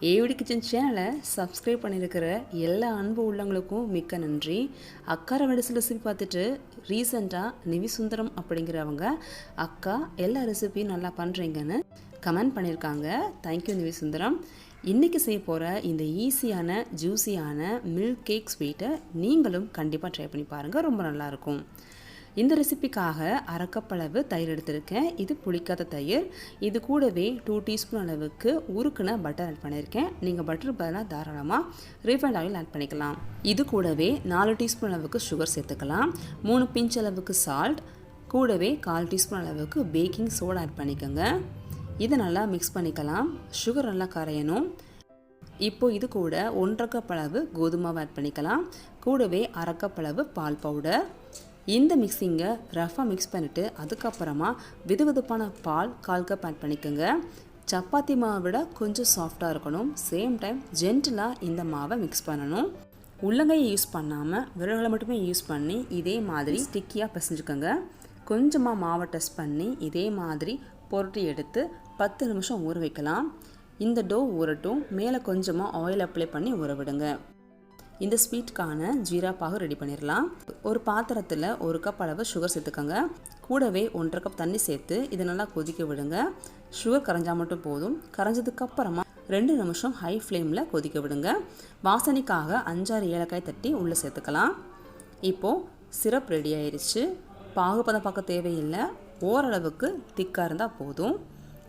AVT kitchen சேனலை subscribe பண்ணியிருக்கிற எல்லா அன்பு உள்ளவங்களுக்கும் மிக்க நன்றி. அக்காரவடிசல் ரெசிபி பார்த்துட்டு ரீசெண்டாக நிவிசுந்தரம் அப்படிங்கிறவங்க அக்கா எல்லா ரெசிபியும் நல்லா பண்ணுறீங்கன்னு கமெண்ட் பண்ணியிருக்காங்க. தேங்க்யூ நிவிசுந்தரம். இன்றைக்கி செய்ய போகிற இந்த ஈஸியான ஜூஸியான மில்க் கேக் ஸ்வீட்டை நீங்களும் கண்டிப்பாக ட்ரை பண்ணி பாருங்கள், ரொம்ப நல்லாயிருக்கும். இந்த ரெசிபிக்காக அரை கப் அளவு தயிர் எடுத்திருக்கேன். இது புளிக்காத தயிர். இது கூடவே 2 டீஸ்பூன் அளவுக்கு உருக்குன பட்டர் ஆட் பண்ணியிருக்கேன். நீங்கள் பட்டர் பதிலாக தாராளமாக ரீஃபைண்ட் ஆயில் ஆட் பண்ணிக்கலாம். இது கூடவே 4 டீஸ்பூன் அளவுக்கு சுகர் சேர்த்துக்கலாம். 3 பிஞ்ச் அளவுக்கு சால்ட், கூடவே 1/4 டீஸ்பூன் அளவுக்கு பேக்கிங் சோடா ஆட் பண்ணிக்கோங்க. இதை நல்லா மிக்ஸ் பண்ணிக்கலாம். சுகர் நல்லா கரையணும். இப்போ இது கூட 1/2 கப் அளவு கோதுமாவை ஆட் பண்ணிக்கலாம். கூடவே அரை கப் அளவு பால் பவுடர். இந்த மிக்ஸிங்கை ரஃபாக மிக்ஸ் பண்ணிவிட்டு அதுக்கப்புறமா வெதுவெதுப்பான பால் 1/4 கப் ஆட் பண்ணிக்கோங்க. சப்பாத்தி மாவை விட கொஞ்சம் சாஃப்டாக இருக்கணும். சேம் டைம் ஜென்டிலாக இந்த மாவை மிக்ஸ் பண்ணணும். உள்ளங்கையை யூஸ் பண்ணாமல் விரல்களை மட்டுமே யூஸ் பண்ணி இதே மாதிரி ஸ்டிக்கியாக பிசைஞ்சுக்கோங்க. கொஞ்சமாக மாவை டெஸ்ட் பண்ணி இதே மாதிரி புரட்டி எடுத்து 10 நிமிஷம் ஊற வைக்கலாம். இந்த டோ ஊறட்டும். மேலே கொஞ்சமாக ஆயில் அப்ளை பண்ணி ஊற விடுங்க. இந்த ஸ்வீட்டுக்கான ஜீரா பாகு ரெடி பண்ணிடலாம். ஒரு பாத்திரத்தில் 1 கப் அளவு சுகர் சேர்த்துக்கோங்க. கூடவே 1/2 கப் தண்ணி சேர்த்து இதை நல்லா கொதிக்க விடுங்க. சுகர் கரைஞ்சால் மட்டும் போதும். கரைஞ்சதுக்கப்புறமா 2 நிமிஷம் ஹை ஃப்ளேமில் கொதிக்க விடுங்க. வாசனைக்காக 5-6 ஏலக்காய் தட்டி உள்ளே சேர்த்துக்கலாம். இப்போது சிரப் ரெடி ஆயிடுச்சு. பாகுபதம் பார்க்க தேவையில்லை, ஓரளவுக்கு திக்காக இருந்தால் போதும்.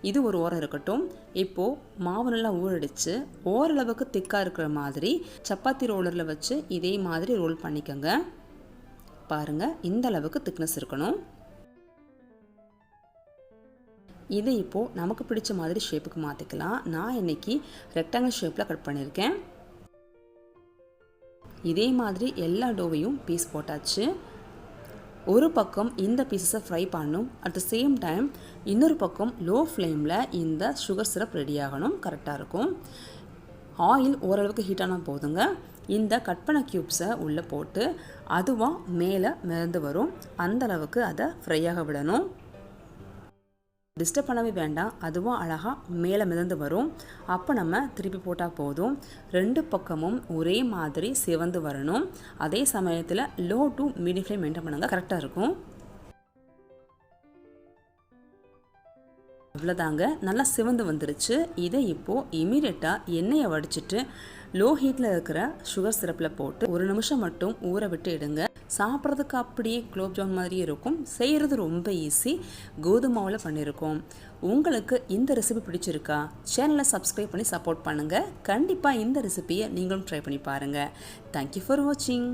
இது ஒரு ஓரம் இருக்கட்டும். இப்போது மாவு நல்லா ஊறடிச்சு ஓரளவுக்கு திக்காக இருக்கிற மாதிரி சப்பாத்தி ரோலரில் வச்சு இதே மாதிரி ரோல் பண்ணிக்கோங்க. பாருங்கள், இந்த அளவுக்கு திக்னஸ் இருக்கணும். இதை இப்போது நமக்கு பிடிச்ச மாதிரி ஷேப்புக்கு மாற்றிக்கலாம். நான் இன்றைக்கி ரெக்டாங்கிள் ஷேப்பில் கட் பண்ணியிருக்கேன். இதே மாதிரி எல்லா டோவையும் பீஸ் போட்டாச்சு. ஒரு பக்கம் இந்த பீஸஸை ஃப்ரை பண்ணணும். அட் த சேம் டைம் இன்னொரு பக்கம் லோ ஃப்ளேமில் இந்த சுகர் சிரப் ரெடி ஆகணும். கரெக்டாக இருக்கும். ஆயில் ஓரளவுக்கு ஹீட்டானால் போதுங்க. இந்த கட் பண்ண க்யூப்ஸை உள்ளே போட்டு அதுவாக மேலே மிதந்து வரும். அந்தளவுக்கு அதை ஃப்ரையாக விடணும். டிஸ்டர்ப் பண்ணவே வேண்டாம். அதுவும் அழகாக மேலே மிதந்து வரும். அப்போ நம்ம திருப்பி போட்டால் போதும். 2 பக்கமும் ஒரே மாதிரி சிவந்து வரணும். அதே சமயத்தில் low to medium flame maintain பண்ணுங்க, கரெக்டாக இருக்கும். இவ்வளோதாங்க, நல்லா சிவந்து வந்துருச்சு. இதை இப்போது இமீடியட்டாக எண்ணெயை வடிச்சிட்டு லோ ஹீட்டில் இருக்கிற சுகர் சிரப்பில் போட்டு 1 நிமிஷம் மட்டும் ஊற விட்டு எடுங்க. சாப்பிட்றதுக்கு அப்படியே குலோப்ஜாம் மாதிரியே இருக்கும். செய்கிறது ரொம்ப ஈஸி. கோதுமாவில் பண்ணியிருக்கோம். உங்களுக்கு இந்த ரெசிபி பிடிச்சிருக்கா? சேனலை சப்ஸ்கிரைப் பண்ணி சப்போர்ட் பண்ணுங்கள். கண்டிப்பாக இந்த ரெசிபியை நீங்களும் ட்ரை பண்ணி பாருங்கள். தேங்க்யூ ஃபார் வாட்சிங்.